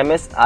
MS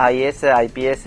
IAS, IPS,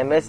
MS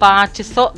500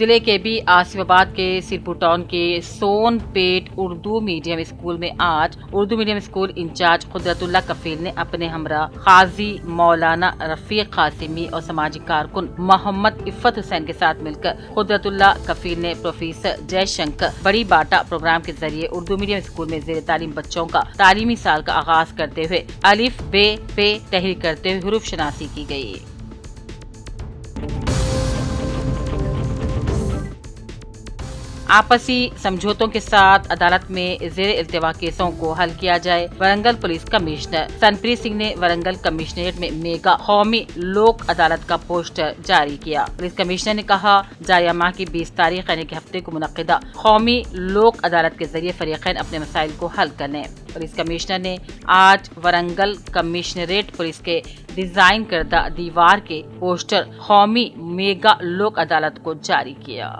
ضلع کے بھی آصف آباد کے سرپور ٹاؤن کے سون پیٹ اردو میڈیم اسکول میں آج اردو میڈیم اسکول انچارج قدرت اللہ کفیل نے اپنے ہمراہ قاضی مولانا رفیق قاسمی اور سماجی کارکن محمد عفت حسین کے ساتھ مل کر قدرت اللہ کفیل نے پروفیسر جے شنکر بڑی باٹا پروگرام کے ذریعے اردو میڈیم اسکول میں زیر تعلیم بچوں کا تعلیمی سال کا آغاز کرتے ہوئے الف بے پے تحریک کرتے ہوئے حروف شناسی کی گئی۔ آپسی سمجھوتوں کے ساتھ عدالت میں زیر التوا کیسوں کو حل کیا جائے۔ ورنگل پولیس کمشنر سنپریت سنگھ نے ورنگل کمشنریٹ میں میگا قومی لوک عدالت کا پوسٹر جاری کیا۔ پولیس کمشنر نے کہا جاریہ ماہ کی 20 تاریخ یعنی کہ ہفتے کو منعقدہ قومی لوک عدالت کے ذریعے فریقین اپنے مسائل کو حل کرنے۔ پولیس کمشنر نے آج ورنگل کمشنریٹ پولیس کے ڈیزائن کردہ دیوار کے پوسٹر قومی میگا لوک عدالت کو جاری کیا۔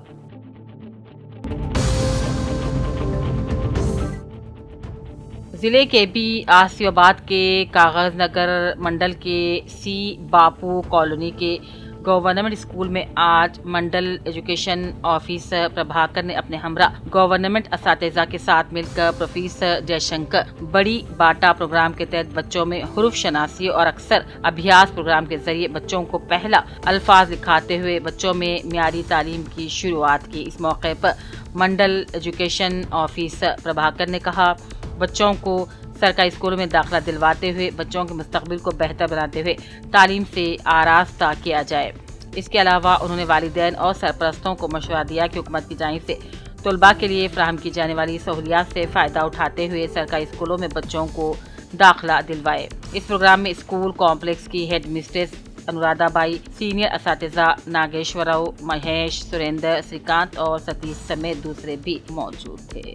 ضلع کے بھی آصف آباد کے کاغذ نگر منڈل کے سی باپو کالونی کے گورنمنٹ اسکول میں آج منڈل ایجوکیشن آفیسر پربھاکر نے اپنے ہمراہ گورنمنٹ اساتذہ کے ساتھ مل کر پروفیسر جے شنکر بڑی باٹا پروگرام کے تحت بچوں میں حروف شناسی اور اکثر ابھیاس پروگرام کے ذریعے بچوں کو پہلا الفاظ لکھاتے ہوئے بچوں میں معیاری تعلیم کی شروعات کی۔ اس موقع پر منڈل ایجوکیشن آفیسر پربھاکر نے کہا بچوں کو سرکاری اسکولوں میں داخلہ دلواتے ہوئے بچوں کے مستقبل کو بہتر بناتے ہوئے تعلیم سے آراستہ کیا جائے۔ اس کے علاوہ انہوں نے والدین اور سرپرستوں کو مشورہ دیا کہ حکومت کی جانب سے طلباء کے لیے فراہم کی جانے والی سہولیات سے فائدہ اٹھاتے ہوئے سرکاری اسکولوں میں بچوں کو داخلہ دلوائے۔ اس پروگرام میں اسکول کمپلیکس کی ہیڈ مسٹریس انورادہ بائی، سینئر اساتذہ ناگیشور راؤ، مہیش، سریندر، سریکانت اور ستیش سمیت دوسرے بھی موجود تھے۔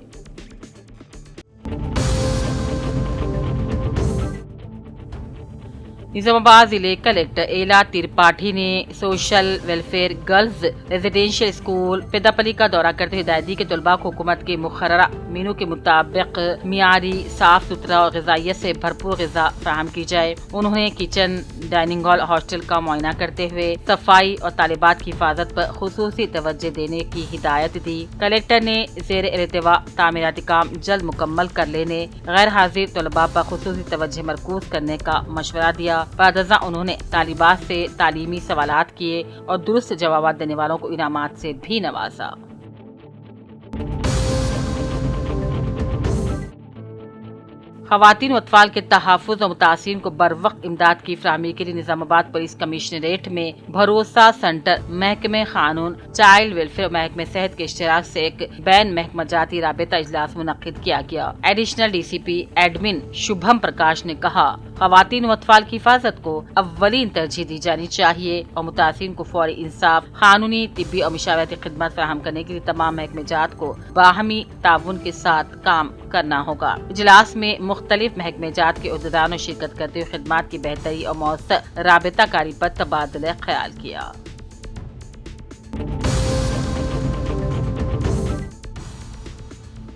نظام آباد ضلع کلیکٹر ایلا ترپاٹھی نے social welfare girls residential school Peddapalli کا دورہ کرتے ہوئے ہدایت دی کہ طلباء کو حکومت کے مقررہ مینو کے مطابق معیاری، صاف ستھرا اور غذائیت سے بھرپور غذا فراہم کی جائے۔ انہوں نے کچن، ڈائننگ ہال، ہاسٹل کا معائنہ کرتے ہوئے صفائی اور طالبات کی حفاظت پر خصوصی توجہ دینے کی ہدایت دی۔ کلیکٹر نے زیر التوا تعمیراتی کام جلد مکمل کر لینے، غیر حاضر طلباء پر خصوصی توجہ مرکوز کرنے کا مشورہ دیا۔ بعد ازاں انہوں نے طالبات سے تعلیمی سوالات کیے اور درست جوابات دینے والوں کو انعامات سے بھی نوازا۔ خواتین و اطفال کے تحفظ اور متاثرین کو بروقت امداد کی فراہمی کے لیے نظام آباد پولیس کمشنریٹ میں بھروسہ سینٹر، محکمہ قانون، چائلڈ ویلفیئر، محکمہ صحت کے اشتراک سے ایک بین محکمہ جاتی رابطہ اجلاس منعقد کیا گیا۔ ایڈیشنل ڈی سی پی ایڈمن شبھم پرکاش نے کہا خواتین و اطفال کی حفاظت کو اولین ترجیح دی جانی چاہیے اور متاثرین کو فوری انصاف، قانونی، طبی اور مشاورتی خدمات فراہم کرنے کے لیے تمام محکمہ جات کو باہمی تعاون کے ساتھ کام کرنا ہوگا۔ اجلاس میں مختلف محکمہ جات کے عہدیداروں نے شرکت کرتے ہوئے خدمات کی بہتری اور مؤثر رابطہ کاری پر تبادلہ خیال کیا۔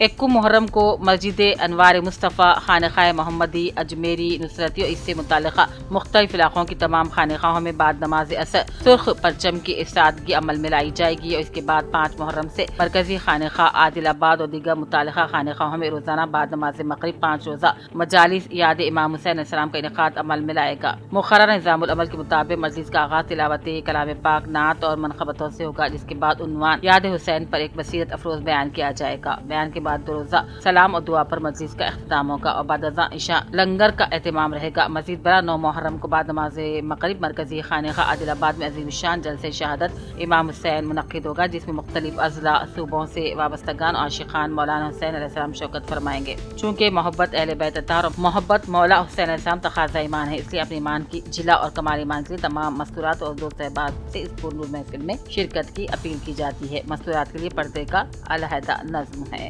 یکم محرم کو مسجد انوار مصطفیٰ، خانقاہ محمدی اجمیری نصرتی اور اس سے متعلقہ مختلف علاقوں کی تمام خانقاہوں میں بعد نماز عصر سرخ پرچم کی استادگی عمل میں لائی جائے گی اور اس کے بعد 5 محرم سے مرکزی خانقاہ عادل آباد اور دیگر متعلقہ خانقاہوں میں روزانہ بعد نماز مغرب 5 روزہ مجالس یاد امام حسین علیہ السلام کا انعقاد عمل میں لائے گا۔ مقررہ نظام العمل کے مطابق مجلس کا آغاز تلاوت کلام پاک، نعت اور منقبتوں سے ہوگا، جس کے بعد عنوان یاد حسین پر ایک بصیرت افروز بیان کیا جائے گا۔ بیان کے بعد 2 روزہ سلام اور دعا پر مجلس کا اختتام ہوگا اور بعد ازاں عشاء لنگر کا اہتمام رہے گا۔ مزید برآں 9 محرم کو بعد نماز مغرب مرکزی خانقاہ عادل آباد میں عظیم الشان جلسہ شہادت امام حسین منعقد ہوگا، جس میں مختلف اضلاع، صوبوں سے وابستگان اور عاشقان مولانا حسین علیہ السلام شرکت فرمائیں گے۔ چونکہ محبت اہل بیت اطہار اور محبت مولا حسین علیہ السلام تقاضا ایمان ہے، اس لیے اپنے ایمان کی جلا اور کمال ایمان کے لیے تمام مستورات اور دوست احباب سے اس پرنور محفل میں شرکت کی اپیل کی جاتی ہے۔ مستورات کے لیے پردے کا علیحدہ نظم ہے۔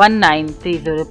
1930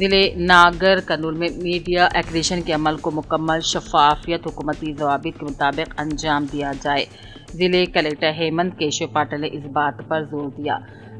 ضلع ناگر کرنول میں میڈیا ایکریشن کے عمل کو مکمل شفافیت حکومتی ضوابط کے مطابق انجام دیا جائے۔ ضلع کلیکٹر ہیمنت کیشو پاٹل نے اس بات پر زور دیا۔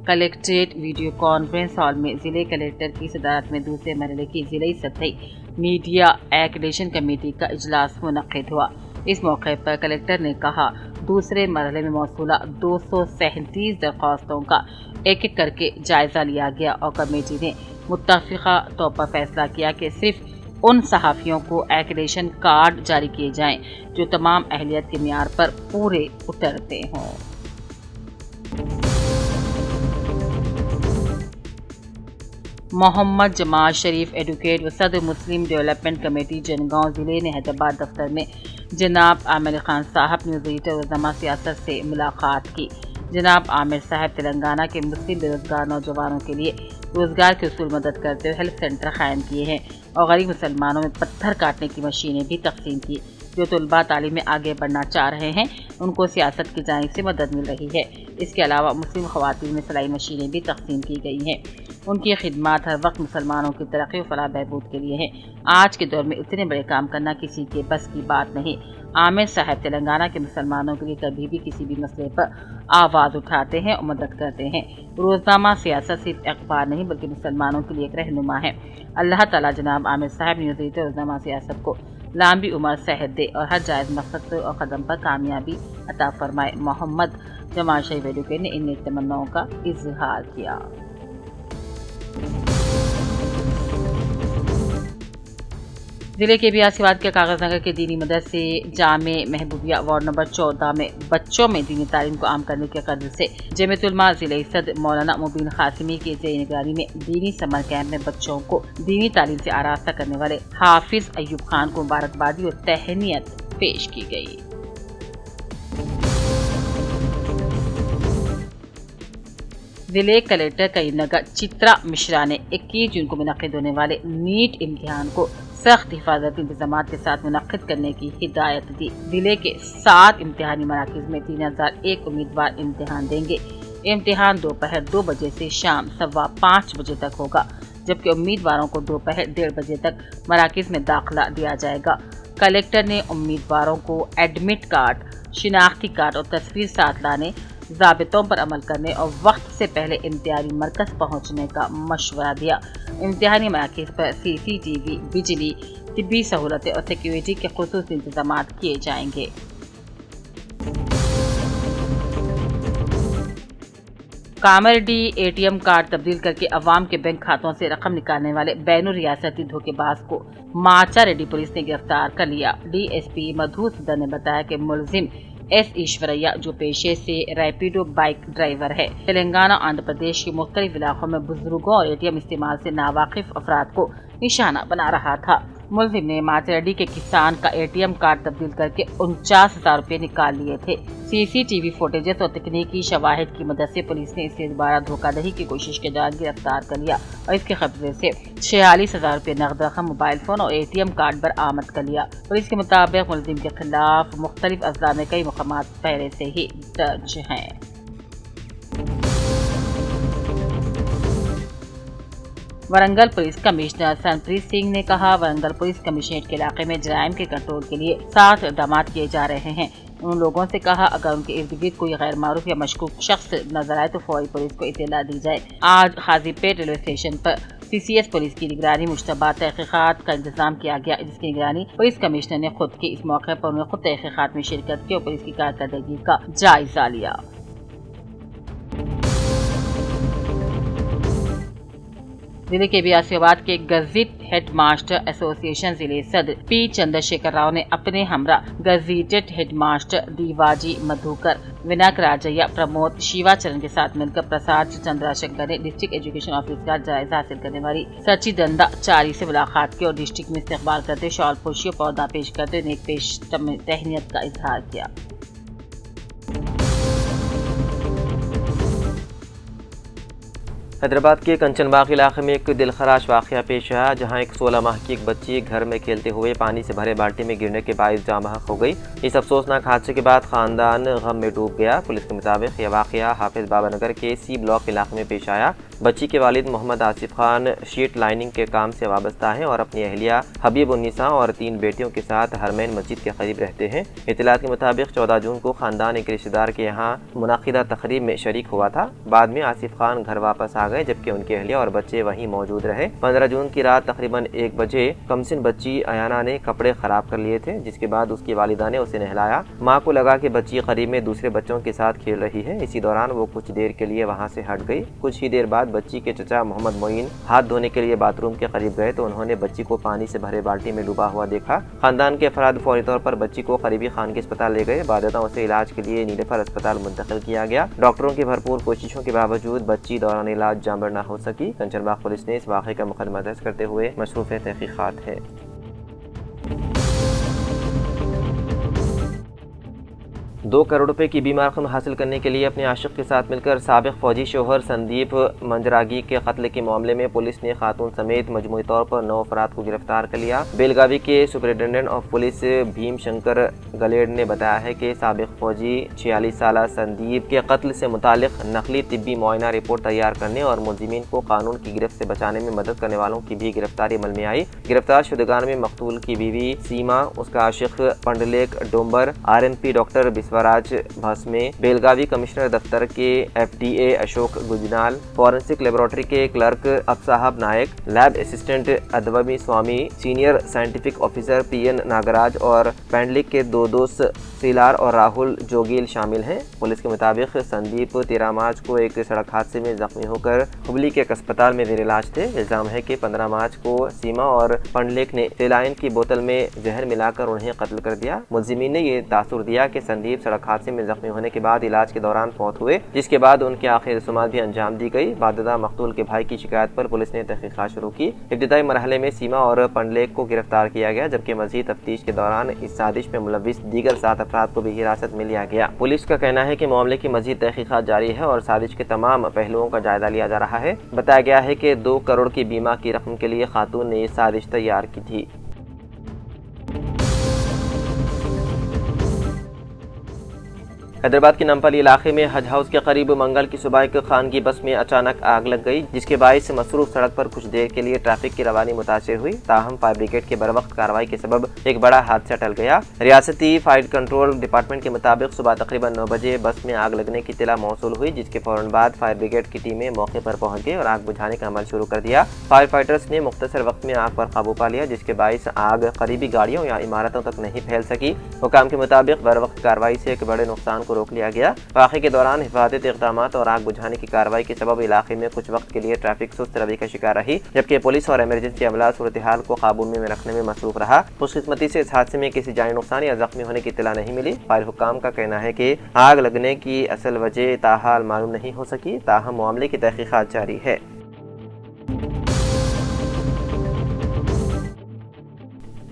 کلیکٹریٹ ویڈیو کانفرنس ہال میں ضلع کلیکٹر کی صدارت میں دوسرے مرحلے کی ضلعی سطحی میڈیا ایکریشن کمیٹی کا اجلاس منعقد ہوا۔ اس موقع پر کلیکٹر نے کہا، دوسرے مرحلے میں موصولہ 237 درخواستوں کا ایک ایک کر کے جائزہ لیا گیا اور کمیٹی نے متفقہ طور پر فیصلہ کیا کہ صرف ان صحافیوں کو ایکریشن کارڈ جاری کیے جائیں جو تمام اہلیت کے معیار پر پورے اترتے ہوں۔ محمد جمال شریف ایڈوکیٹ و صدر مسلم ڈیولپمنٹ کمیٹی جنگاؤں ضلع نے حیدرآباد دفتر میں جناب عامر خان صاحب نیوز ایڈیٹر روزنامہ سیاست سے ملاقات کی۔ جناب عامر صاحب تلنگانہ کے مسلم بے روزگار نوجوانوں کے لیے روزگار کے حصول مدد کرتے ہوئے ہیلپ سینٹر قائم کیے ہیں اور غریب مسلمانوں میں پتھر کاٹنے کی مشینیں بھی تقسیم کی۔ جو طلباء تعلیم میں آگے بڑھنا چاہ رہے ہیں ان کو سیاست کی جانب سے مدد مل رہی ہے۔ اس کے علاوہ مسلم خواتین میں سلائی مشینیں بھی تقسیم کی گئی ہیں۔ ان کی خدمات ہر وقت مسلمانوں کی ترقی و فلاح بہبود کے لیے ہیں۔ آج کے دور میں اتنے بڑے کام کرنا کسی کے بس کی بات نہیں۔ عامر صاحب تلنگانہ کے مسلمانوں کے لیے کبھی بھی کسی بھی مسئلے پر آواز اٹھاتے ہیں اور مدد کرتے ہیں۔ روزنامہ سیاست صرف اخبار نہیں بلکہ مسلمانوں کے لیے ایک رہنما ہے۔ اللہ تعالیٰ جناب عامر صاحب نیوز ایڈیٹر روزنامہ سیاست کو لمبی عمر صحت دے اور ہر جائز مقصد اور قدم پر کامیابی عطا فرمائے۔ محمد جمال شریف ایڈوکیٹ نے ان نیک تمناؤں کا اظہار کیا۔ ضلع کے بیاسیواد کے کاغذ نگر کے دینی مدرسے جامع محبوبیہ وارڈ نمبر 14 میں بچوں میں دینی تعلیم کو عام کرنے کے غرض سے جمعیت علماء ضلعی صدر مولانا مبین قاسمی کی زیر نگرانی میں دینی سمر کیمپ میں بچوں کو دینی تعلیم سے آراستہ کرنے والے حافظ ایوب خان کو مبارکبادی اور تہنیت پیش کی گئی۔ ضلع کلیکٹر کریم نگر چترا مشرا نے 21 جون کو منعقد ہونے والے نیٹ امتحان کو سخت حفاظتی انتظامات کے ساتھ منعقد کرنے کی ہدایت دی۔ ضلع کے 7 امتحانی مراکز میں 3001 امیدوار امتحان دیں گے۔ امتحان دوپہر 2 بجے سے شام 5:15 بجے تک ہوگا، جبکہ امیدواروں کو دوپہر 1:30 بجے تک مراکز میں داخلہ دیا جائے گا۔ کلیکٹر نے امیدواروں کو ایڈمٹ کارڈ، شناختی کارڈ اور تصویر ساتھ لانے، ضابطوں پر عمل کرنے اور وقت سے پہلے امتحانی مرکز پہنچنے کا مشورہ دیا۔ امتحانی مراکز پر CCTV، بجلی، طبی سہولتیں اور سیکیورٹی کے خصوصی انتظامات کیے جائیں گے۔ کامرڈی ATM کارڈ تبدیل کر کے عوام کے بینک کھاتوں سے رقم نکالنے والے بین الریاستی دھوکے باز کو ماچا ریڈی پولیس نے گرفتار کر لیا۔ DSP مدھوسودھن نے بتایا کہ ملزم S ایشوریہ جو پیشے سے ریپیڈو بائک ڈرائیور ہے، تلنگانہ آندھرا پردیش کے مختلف علاقوں میں بزرگوں اور ATM استعمال سے ناواقف افراد کو نشانہ بنا رہا تھا۔ ملزم نے ماچاریڈی کے کسان کا ATM کارڈ تبدیل کر کے 49,000 روپے نکال لیے تھے۔ CCTV فوٹیجز اور تکنیکی شواہد کی مدد سے پولیس نے اسے دوبارہ دھوکہ دہی کی کوشش کے دوران گرفتار کر لیا اور اس کے قبضے سے 46,000 روپے نقد رقم، موبائل فون اور ATM کارڈ برآمد کر لیا۔ پولیس کے مطابق ملزم کے خلاف مختلف اضلاع میں کئی مقامات پہلے سے ہی درج ہیں۔ ورنگل پولیس کمشنر سنپریت سنگھ نے کہا، ورنگل پولیس کمشنریٹ کے علاقے میں جرائم کے کنٹرول کے لیے 7 اقدامات کیے جا رہے ہیں۔ ان لوگوں سے کہا اگر ان کے ارد گرد کوئی غیر معروف یا مشکوک شخص نظر آئے تو فوری پولیس کو اطلاع دی جائے۔ آج قاضی پیٹ ریلوے اسٹیشن پر CCS پولیس کی نگرانی مشتبہ تحقیقات کا انتظام کیا گیا، جس کی نگرانی پولیس کمشنر نے خود کی۔ اس موقع پر انہوں نے خود تحقیقات میں شرکت کی اور پولیس کی کارکردگی کا جائزہ لیا۔ ضلع کے بیاسیواد کے گزٹ ہیڈ ماسٹر ایسوسی ایشن ضلع صدر P چندر شیکھر راؤ نے اپنے ہمراہ gazetted head master دیواجی مدھوکر، وناک Rajya, Pramod شیوا چرن کے ساتھ مل کر پرساد چندرا شنکر نے ڈسٹرکٹ ایجوکیشن آفس کا جائزہ حاصل کرنے والی سچی دندا چاری سے ملاقات کی اور ڈسٹرکٹ میں استقبال کرتے شال پوشی اور پودا پیش کرتے نیک پیش تہنیت کا اظہار کیا۔ حیدرآباد کے کنچن باغ علاقے میں ایک دلخراش واقعہ پیش آیا، جہاں ایک 16 ماہ کی ایک بچی گھر میں کھیلتے ہوئے پانی سے بھرے بالٹی میں گرنے کے باعث جاں بحق ہو گئی۔ اس افسوسناک حادثے کے بعد خاندان غم میں ڈوب گیا۔ پولیس کے مطابق یہ واقعہ حافظ بابا نگر کے سی بلاک علاقے میں پیش آیا۔ بچی کے والد محمد آصف خان شیٹ لائننگ کے کام سے وابستہ ہیں اور اپنی اہلیہ حبیب النساء اور 3 بیٹیوں کے ساتھ حرمین مسجد کے قریب رہتے ہیں۔ اطلاعات کے مطابق 14 جون کو خاندان ایک رشتہ دار کے یہاں منعقدہ تقریب میں شریک ہوا تھا۔ بعد میں آصف خان گھر واپس آ گئے جبکہ ان کی اہلیہ اور بچے وہیں موجود رہے۔ 15 جون کی رات تقریباً 1 بجے کمسن بچی ایانا نے کپڑے خراب کر لیے تھے، جس کے بعد اس کی والدہ نے اسے نہلایا۔ ماں کو لگا کہ بچی قریب میں دوسرے بچوں کے ساتھ کھیل رہی ہے، اسی دوران وہ کچھ دیر کے لیے وہاں سے ہٹ گئی۔ کچھ ہی دیر بعد بچی کے چچا محمد معین ہاتھ دھونے کے لیے باتھ روم کے قریب گئے تو انہوں نے بچی کو پانی سے بھرے بالٹی میں ڈوبا ہوا دیکھا۔ خاندان کے افراد فوری طور پر بچی کو قریبی خانگی اسپتال لے گئے۔ بعد ازاں اسے علاج کے لیے نیلوفر اسپتال منتقل کیا گیا۔ ڈاکٹروں کی بھرپور کوششوں کے باوجود بچی دوران علاج جاں بحق نہ ہو سکی۔ کنچن باغ پولیس نے اس واقعے کا مقدمہ درج کرتے ہوئے مصروف تحقیقات ہے۔ 2 کروڑ روپے کی بیمہ رقم حاصل کرنے کے لیے اپنے عاشق کے ساتھ مل کر سابق فوجی شوہر سندیپ منجراگی کے قتل کے معاملے میں پولیس نے خاتون سمیت مجموعی طور پر 9 افراد کو گرفتار کر لیا۔ بیلگاوی کے superintendent of police Bhim Shankar Guled نے بتایا ہے کہ سابق فوجی 46 سالہ سندیپ کے قتل سے متعلق نقلی طبی معائنہ رپورٹ تیار کرنے اور ملزمین کو قانون کی گرفت سے بچانے میں مدد کرنے والوں کی بھی گرفتاری عمل میں آئی۔ گرفتار شدگان میں مقتول کی بیوی سیما، اس کا عاشق Pundalik Dombar, RMP doctor Basavaraj Bhasme, Belagavi commissioner دفتر کے FDA Ashok Gajnal, forensic laboratory کے clerk Abasaheb Naik, lab assistant ادومی Swami, senior scientific officer PN Nagaraj اور پینڈلک کے 2 دوست سیلار اور راہل جوگیل شامل ہیں۔ پولیس کے مطابق سندیپ 13 مارچ کو ایک سڑک حادثے میں زخمی ہو کر ہبلی کے ایک اسپتال میں زیر علاج تھے۔ الزام ہے کہ 15 مارچ کو سیما اور پنڈلیک نے سیلائن کی بوتل میں زہر ملا کر انہیں قتل کر دیا۔ ملزمین نے یہ تاثر دیا کہ سندیپ سڑک حادثے میں زخمی ہونے کے بعد علاج کے دوران فوت ہوئے، جس کے بعد ان کے آخری رسومات بھی انجام دی گئی۔ بعد ازاں مقتول کے بھائی کی شکایت پر پولیس نے تحقیقات شروع کی۔ ابتدائی مرحلے میں سیما اور پنڈلیک کو گرفتار کیا گیا جبکہ مزید تفتیش کے دوران اس سازش میں ملوث دیگر 7 افراد کو بھی حراست میں لیا گیا۔ پولیس کا کہنا ہے کہ معاملے کی مزید تحقیقات جاری ہے اور سازش کے تمام پہلوؤں کا جائزہ لیا جا رہا ہے۔ بتایا گیا ہے کہ 2 کروڑ کی بیمہ کی رقم کے لیے خاتون نے یہ سازش تیار کی تھی۔ حیدرآباد کے نمپلی علاقے میں حج ہاؤس کے قریب منگل کی صبح ایک خانگی بس میں اچانک آگ لگ گئی، جس کے باعث مصروف سڑک پر کچھ دیر کے لیے ٹریفک کی روانی متاثر ہوئی۔ تاہم فائر بریگیڈ کے بروقت کارروائی کے سبب ایک بڑا حادثہ ٹل گیا۔ ریاستی فائر کنٹرول ڈپارٹمنٹ کے مطابق صبح تقریباً 9 بجے بس میں آگ لگنے کی اطلاع موصول ہوئی، جس کے فوراً بعد فائر بریگیڈ کی ٹیمیں موقع پر پہنچ گئی اور آگ بجھانے کا عمل شروع کر دیا۔ فائر فائٹرز نے مختصر وقت میں آگ پر قابو پا لیا، جس کے باعث آگ قریبی گاڑیوں یا عمارتوں تک نہیں پھیل سکی۔ حکام کے مطابق بروقت کارروائی سے ایک بڑے نقصان کو روک لیا گیا۔ واقعے کے دوران حفاظتی اقدامات اور آگ بجھانے کی کارروائی کے سبب علاقے میں کچھ وقت کے لیے ٹریفک سست روی کا شکار رہی، جبکہ پولیس اور ایمرجنسی عملہ صورتحال کو قابو میں رکھنے میں مصروف رہا۔ خوش قسمتی سے اس حادثے میں کسی جانی نقصان یا زخمی ہونے کی اطلاع نہیں ملی۔ فائر حکام کا کہنا ہے کہ آگ لگنے کی اصل وجہ تاحال معلوم نہیں ہو سکی، تاہم معاملے کی تحقیقات جاری ہے۔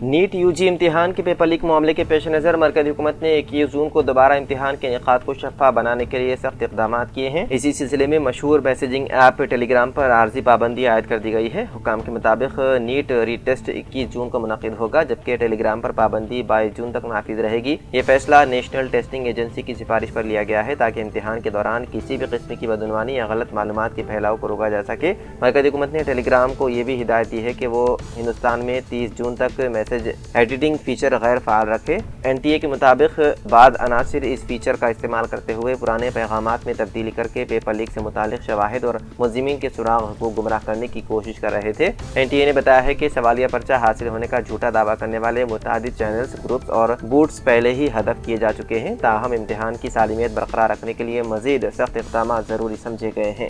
نیٹ UG امتحان کے پیپر لیک معاملے کے پیش نظر مرکزی حکومت نے 21 جون کو دوبارہ امتحان کے انعقاد کو شفاف بنانے کے لیے سخت اقدامات کیے ہیں۔ اسی سلسلے میں مشہور میسیجنگ ایپ ٹیلی گرام پر عارضی پابندی عائد کر دی گئی ہے۔ حکام کے مطابق نیٹ ری ٹیسٹ 21 جون کو منعقد ہوگا، جبکہ ٹیلی گرام پر پابندی 22 جون تک نافذ رہے گی۔ یہ فیصلہ نیشنل ٹیسٹنگ ایجنسی کی سفارش پر لیا گیا ہے تاکہ امتحان کے دوران کسی بھی قسم کی بدعنوانی یا غلط معلومات کے پھیلاؤ کو روکا جا سکے۔ مرکزی حکومت نے ٹیلی گرام کو یہ بھی ہدایت دی ہے کہ وہ ہندوستان میں 30 جون تک میسج ایڈیٹنگ فیچر غیر فعال رکھے۔ NTA کے مطابق بعض عناصر اس فیچر کا استعمال کرتے ہوئے پرانے پیغامات میں تبدیلی کر کے پیپر لیک سے متعلق شواہد اور ملزمین کے سراغ کو گمراہ کرنے کی کوشش کر رہے تھے۔ NTA نے بتایا ہے کہ سوالیہ پرچہ حاصل ہونے کا جھوٹا دعویٰ کرنے والے متعدد چینلز، گروپس اور بوٹس پہلے ہی ہدف کیے جا چکے ہیں، تاہم امتحان کی سالمیت برقرار رکھنے کے لیے مزید سخت اقدامات ضروری سمجھے گئے ہیں۔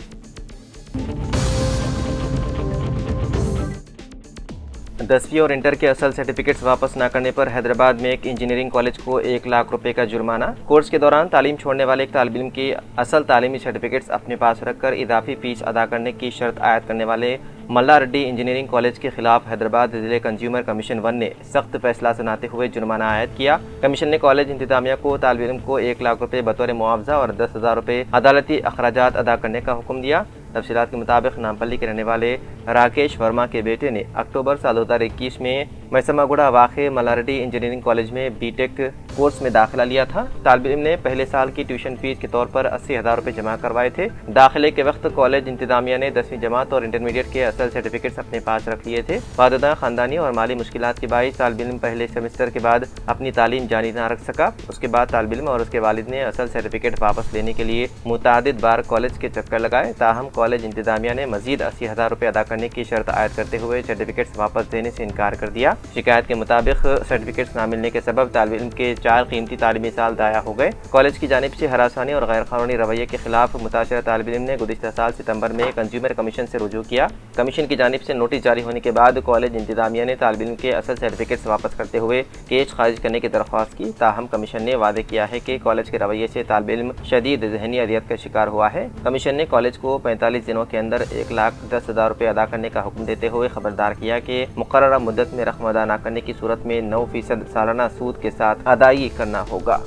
10ویں اور انٹر کے اصل سرٹیفکیٹس واپس نہ کرنے پر حیدرآباد میں ایک انجینئرنگ کالج کو 1 لاکھ روپے کا جرمانہ۔ کورس کے دوران تعلیم چھوڑنے والے ایک طالب علم کی اصل تعلیمی سرٹیفکیٹس اپنے پاس رکھ کر اضافی فیس ادا کرنے کی شرط عائد کرنے والے ملا ریڈی انجینئرنگ کالج کے خلاف حیدرآباد ضلع کنزیومر کمیشن 1 نے سخت فیصلہ سناتے ہوئے جرمانہ عائد کیا۔ کمیشن نے کالج انتظامیہ کو طالب علم کو 1 لاکھ روپے بطور معاوضہ اور 10,000 روپے عدالتی اخراجات ادا کرنے کا حکم دیا۔ تفصیلات کے مطابق نامپلی کے رہنے والے راکیش ورما کے بیٹے نے اکتوبر سال 2021 میں میسما گوڑا واقع ملاریٹی انجینئرنگ کالج میں بی ٹیک کورس میں داخلہ لیا تھا۔ طالب علم نے پہلے سال کی ٹیوشن فیس کے طور پر 80,000 روپے جمع کروائے تھے۔ داخلے کے وقت کالج انتظامیہ نے 10ویں جماعت اور انٹرمیڈیٹ کے اصل سرٹیفکیٹس اپنے پاس رکھ لیے تھے۔ والدہ خاندانی اور مالی مشکلات کے باعث طالب علم پہلے سیمسٹر کے بعد اپنی تعلیم جاری نہ رکھ سکا۔ اس کے بعد طالب علم اور اس کے والد نے اصل سرٹیفکیٹ واپس لینے کے لیے متعدد بار کالج کے چکر لگائے، تاہم کالج انتظامیہ نے مزید 80,000 روپے ادا کرنے کی شرط عائد کرتے ہوئے سرٹیفکیٹس واپس دینے سے انکار کر دیا۔ شکایت کے مطابق سرٹیفکیٹس نہ ملنے کے سبب طالب علم کے 4 قیمتی تعلیمی سال ضائع ہو گئے۔ کالج کی جانب سے ہراسانی اور غیر قانونی رویے کے خلاف متاثرہ طالب علم نے گزشتہ سال ستمبر میں کنزیومر کمیشن سے رجوع کیا۔ کمیشن کی جانب سے نوٹس جاری ہونے کے بعد کالج انتظامیہ نے طالب علم کے اصل سرٹیفکیٹس واپس کرتے ہوئے کیس خارج کرنے کی درخواست کی، تاہم کمیشن نے وعدے کیا ہے کہ کالج کے رویے سے طالب علم شدید ذہنی اذیت کا شکار ہوا ہے۔ کمیشن نے کالج کو 45 دنوں کے اندر 1,10,000 روپے ادا کرنے کا حکم دیتے ہوئے خبردار کیا کہ مقررہ مدت میں رقم ادا نہ کرنے کی صورت میں 9% سالانہ سود کے ساتھ ادائیگی کرنا ہوگا۔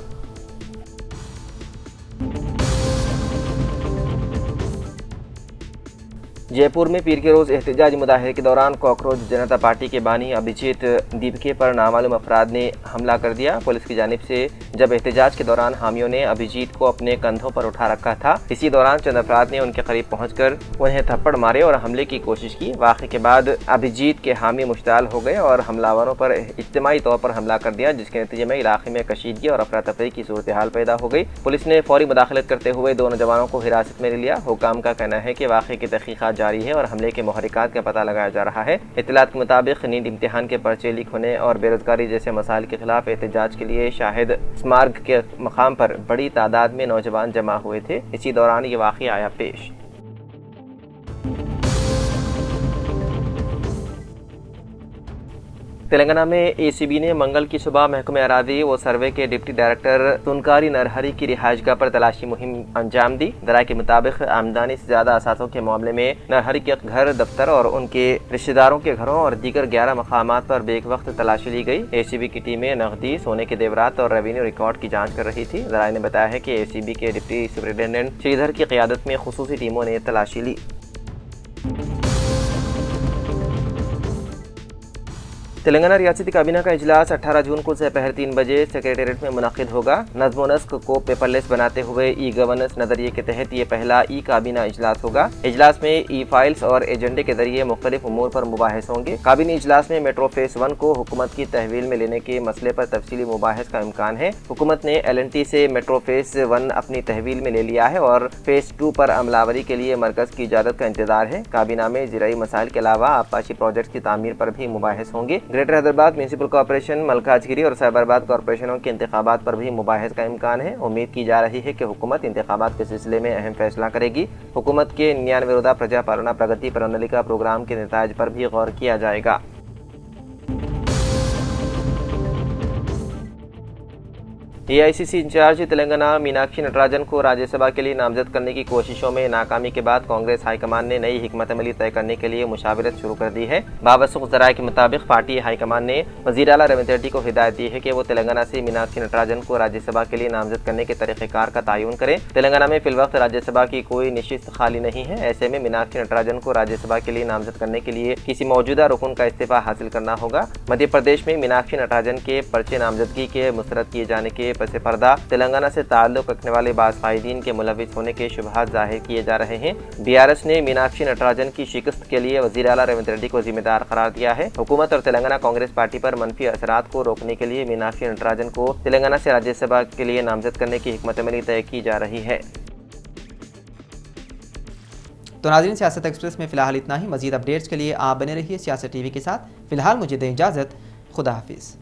جے پور میں پیر کے روز احتجاجی مظاہرے کے دوران کاکروچ جنتا پارٹی کے بانی ابھیجیت دیپکے پر نامعلوم افراد نے حملہ کر دیا۔ پولیس کی جانب سے جب احتجاج کے دوران حامیوں نے ابھیجیت کو اپنے کندھوں پر اٹھا رکھا تھا، اسی دوران چند افراد نے ان کے قریب پہنچ کر انہیں تھپڑ مارے اور حملے کی کوشش کی۔ واقعے کے بعد ابھیجیت کے حامی مشتعل ہو گئے اور حملہ پر اجتماعی طور پر حملہ کر دیا، جس کے نتیجے میں علاقے میں کشیدگی اور افراتفری کی صورتحال پیدا ہو گئی۔ پولیس نے فوری مداخلت کرتے ہوئے 2 نوجوانوں کو حراست میں لیا۔ حکام کا کہنا ہے کہ واقعے کی تحقیقات جاری ہے اور حملے کے محرکات کا پتہ لگایا جا رہا ہے۔ اطلاعات کے مطابق نیٹ امتحان کے پرچے لیک ہونے اور بے روزگاری جیسے مسائل کے خلاف احتجاج کے لیے شاہد اسمارگ کے مقام پر بڑی تعداد میں نوجوان جمع ہوئے تھے۔ اسی دوران یہ واقعہ آیا پیش۔ تلنگانہ میں اے سی بی نے منگل کی صبح محکمہ اراضی و سروے کے ڈپٹی ڈائریکٹر سنکاری نرہری کی رہائش گاہ پر تلاشی مہم انجام دی۔ ذرائع کے مطابق آمدنی سے زیادہ اثاثوں کے معاملے میں نرہری کے گھر، دفتر اور ان کے رشتہ داروں کے گھروں اور دیگر 11 مقامات پر بیک وقت تلاشی لی گئی۔ اے سی بی کی ٹیمیں نقدی، سونے کے زیورات اور ریونیو ریکارڈ کی جانچ کر رہی تھی۔ ذرائع نے بتایا ہے کہ اے سی بی کے ڈپٹی سپرنٹینڈنٹ شری دھر کی قیادت میں خصوصی ٹیموں نے تلاشی لی۔ تلنگانہ ریاستی کابینہ کا اجلاس 18 جون کو دوپہر 3 بجے سیکریٹریٹ میں منعقد ہوگا۔ نظم و نسق کو پیپر لیس بناتے ہوئے ای گورننس نظریے کے تحت یہ پہلا ای کابینہ اجلاس ہوگا۔ اجلاس میں ای فائلز اور ایجنڈے کے ذریعے مختلف امور پر مباحث ہوں گے۔ کابینی اجلاس میں میٹرو فیز 1 کو حکومت کی تحویل میں لینے کے مسئلے پر تفصیلی مباحث کا امکان ہے۔ حکومت نے L&T سے میٹرو فیز 1 اپنی تحویل میں لے لیا ہے اور فیز 2 پر عملاوری کے لیے مرکز کی اجازت کا انتظار ہے۔ کابینہ میں زرعی مسائل کے علاوہ آبپاشی پروجیکٹ کی تعمیر پر بھی مباحث ہوں گے۔ گریٹر حیدرآباد میونسپل کارپوریشن، ملکاج گیری اور سائبر آباد کارپوریشنوں کے انتخابات پر بھی مباحث کا امکان ہے۔ امید کی جا رہی ہے کہ حکومت انتخابات کے سلسلے میں اہم فیصلہ کرے گی۔ حکومت کے 99 پرجا پالنا پرگتی پرنالیکا پروگرام کے نتائج پر بھی غور کیا جائے گا۔ AICC انچارج تلنگانہ میناکشی نٹراجن کو راجیہ سبھا کے لیے نامزد کرنے کی کوششوں میں ناکامی کے بعد کانگریس ہائی کمان نے نئی حکمت عملی طے کرنے کے لیے مشاورت شروع کر دی ہے۔ بابسخ ذرائع کے مطابق پارٹی ہائی کمان نے وزیر اعلیٰ ریونت ریڈی کو ہدایت دی ہے کہ وہ تلنگانہ سے میناکشی نٹراجن کو راجیہ سبھا کے لیے نامزد کرنے کے طریقہ کار کا تعین کریں۔ تلنگانہ میں فی الوقت راجیہ سبھا کی کوئی نشست خالی نہیں ہے، ایسے میں میناکشی نٹراجن کو راجیہ سبھا کے لیے نامزد کرنے کے لیے کسی موجودہ رکن کا استعفیٰ حاصل کرنا ہوگا۔ مدھیہ پردیش میں میناکشی نٹراجن کے پرچے نامزدگی کے مسترد کیے جانے کے پس پردہ تلنگانہ سے تعلق رکھنے والے بعض قائدین کے ملوث ہونے کے شبہات ظاہر کیے جا رہے ہیں۔ BRS نے میناکشی نٹراجن کی شکست کے لیے وزیر اعلیٰ ریونت ریڈی کو ذمہ دار قرار دیا ہے۔ حکومت اور تلنگانہ کانگریس پارٹی پر منفی اثرات کو روکنے کے لیے میناکشی نٹراجن کو تلنگانہ سے راجیہ سبھا کے لیے نامزد کرنے کی حکمت عملی طے کی جا رہی ہے۔ تو ناظرین، سیاست ایکسپریس میں فی الحال اتنا ہی۔ مزید اپڈیٹس کے لیے آپ بنے رہیے سیاست ٹی وی کے ساتھ۔ فی الحال مجھے دیں اجازت، خدا حافظ۔